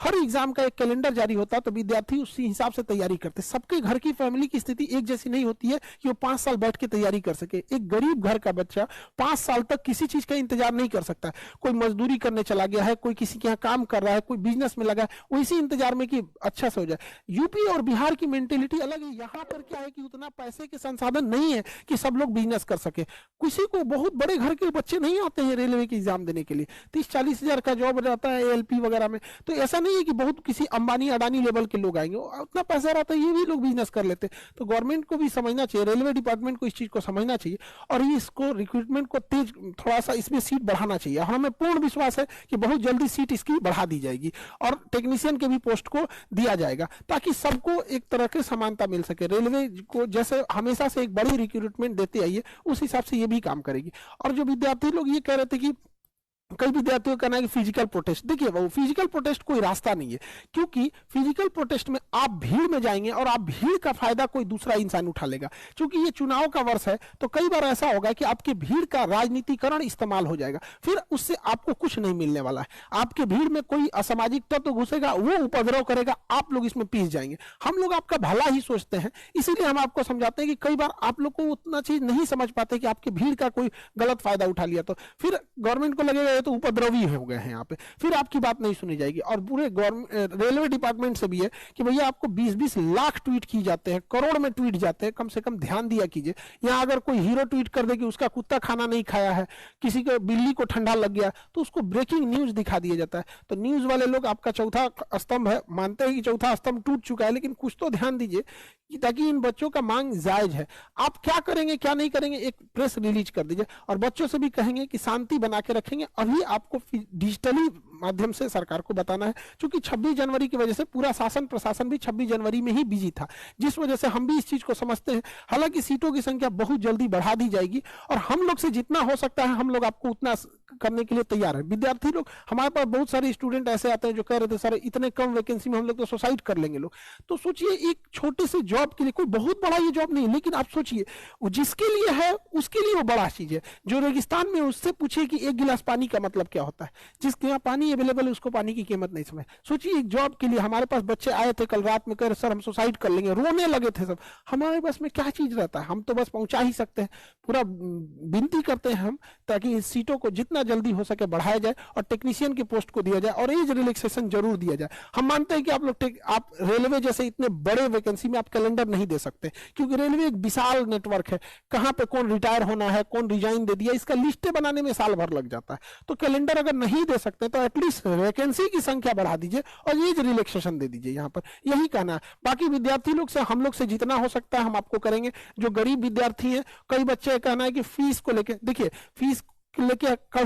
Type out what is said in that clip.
हर exam का एक calendar जारी होता है, तो विद्यार्थी उसी हिसाब से तैयारी करते। सबके घर की फैमिली की स्थिति एक जैसी नहीं होती है कि वो 5 साल बैठ के तैयारी कर सके। एक गरीब घर का बच्चा 5 साल तक किसी चीज का इंतजार नहीं कर सकता। कोई मजदूरी करने चला गया है, कोई किसी के यहाँ काम कर रहा है, कोई बिजनेस में लगा है, वो इसी इंतजार में कि अच्छा से हो जाए। यूपी और बिहार की मेंटेलिटी अलग है। यहाँ पर क्या है कि उतना पैसे के संसाधन नहीं है कि सब लोग बिजनेस कर सके। किसी को, बहुत बड़े घर के बच्चे नहीं आते हैं रेलवे के एग्जाम देने के लिए। 30-40 हजार का जॉब रहता है एएलपी वगैरह में, तो ऐसा नहीं है कि बहुत किसी अंबानी अडानी लेवल के लोग आएंगे। उतना पैसा रहता है, ये भी लोग बिजनेस कर लेते। तो गवर्नमेंट को भी समझना चाहिए, रेलवे डिपार्टमेंट को इस चीज को समझना चाहिए और इसको रिक्रूटमेंट को तेज, थोड़ा सा इसमें सीट बढ़ाना चाहिए। और हमें पूर्ण विश्वास है कि बहुत जल्दी सीट इसकी बढ़ा दी जाएगी और टेक्नीशियन के भी पोस्ट को दिया जाएगा, ताकि सबको एक तरह की समानता मिल सके। रेलवे को जैसे हमेशा से एक बड़ी रिक्रूटमेंट देते आई है, उस हिसाब से ये भी काम करेगी। और जो विद्यार्थी लोग ये कह रहे थे कि कई विद्यार्थियों का कहना है कि फिजिकल प्रोटेस्ट, देखिए वो फिजिकल प्रोटेस्ट कोई रास्ता नहीं है, क्योंकि फिजिकल प्रोटेस्ट में आप भीड़ में जाएंगे और आप भीड़ का फायदा कोई दूसरा इंसान उठा लेगा। क्योंकि ये चुनाव का वर्ष है, तो कई बार ऐसा होगा कि आपके भीड़ का राजनीतिकरण इस्तेमाल हो जाएगा, फिर उससे आपको कुछ नहीं मिलने वाला है। आपके भीड़ में कोई असामाजिक तत्व तो घुसेगा, वो उपद्रव करेगा, आप लोग इसमें पीस जाएंगे। हम लोग आपका भला ही सोचते हैं, इसीलिए हम आपको समझाते हैं कि कई बार आप लोग को उतना चीज नहीं समझ पाते कि आपके भीड़ का कोई गलत फायदा उठा लिया, तो फिर गवर्नमेंट को लगेगा तो उपद्रवी हो गए हैं यहाँ पे, फिर आपकी बात नहीं सुनी जाएगी। और पूरे रेलवे डिपार्टमेंट से भी है कि भैया आपको 20-20 लाख ट्वीट किए जाते हैं, करोड़ में ट्वीट जाते हैं, कम से कम ध्यान दिया कीजिए। यहाँ अगर कोई हीरो ट्वीट कर दे कि उसका कुत्ता खाना नहीं खाया है, किसी को बिल्ली को ठंडा लग गया, तो उसको ब्रेकिंग न्यूज दिखा दिया जाता है। तो न्यूज वाले लोग आपका चौथा स्तंभ है, मानते हैं कि चौथा स्तंभ टूट चुका है, लेकिन कुछ तो ध्यान दीजिए ताकि इन बच्चों का मांग जायज है। आप क्या करेंगे क्या नहीं करेंगे, एक प्रेस रिलीज कर दीजिए और बच्चों से भी कहेंगे कि शांति बना के रखेंगे। अभी आपको डिजिटली माध्यम से सरकार को बताना है, क्योंकि 26 जनवरी की वजह से पूरा शासन प्रशासन भी 26 जनवरी में ही बिजी था, जिस वजह से हम भी इस चीज को समझते हैं। हालांकि सीटों की संख्या बहुत जल्दी बढ़ा दी जाएगी और हम लोग से जितना हो सकता है हम लोग आपको उतना करने के लिए तैयार है। विद्यार्थी लोग, हमारे पास बहुत सारे स्टूडेंट ऐसे आते हैं जो कह रहे थे सर इतने कम वैकेंसी में हम लोग तो सुसाइड कर लेंगे लोग। तो सोचिए एक छोटे से जॉब के लिए, कोई बहुत बड़ा ये जॉब नहीं, लेकिन आप सोचिए वो जिसके लिए है उसके लिए वो बड़ा चीज है। जो रेगिस्तान में, उससे पूछिए कि एक गिलास पानी का मतलब क्या होता है। जिसके यहाँ पानी अवेलेबल है उसको पानी की कीमत नहीं समझ। सोचिए एक जॉब के लिए हमारे पास बच्चे आए थे कल रात में, कह रहे सर हम सुसाइड कर लेंगे, रोने लगे थे सब। हमारे पास में क्या चीज रहता है, हम तो बस पहुंचा ही सकते हैं। पूरा विनती करते हैं हम ताकि इस सीटों को जितना जल्दी हो सके बढ़ाया जाए और टेक्नीशियन की पोस्ट को दिया जाए और एज रिलैक्सेशन जरूर दिया जाए। हम मानते हैं कि आप रेलवे जैसे इतने बड़े वैकेंसी में आप कैलेंडर नहीं दे सकते, क्योंकि रेलवे एक विशाल नेटवर्क है। कहां पे कौन रिटायर होना है, कौन रिजाइन दे दिया, इसका लिस्टें बनाने में साल भर लग जाता है। तो कैलेंडर अगर नहीं दे सकते तो एटलीस्ट वैकेंसी की संख्या बढ़ा दीजिए और एज रिलैक्सेशन दे दीजिए। यहाँ पर यही कहना है। बाकी विद्यार्थी लोग से, हम लोग से जितना हो सकता है हम आपको करेंगे। जो गरीब विद्यार्थी हैं, कई बच्चे कहना है कि फीस को लेके, देखिए फीस लेके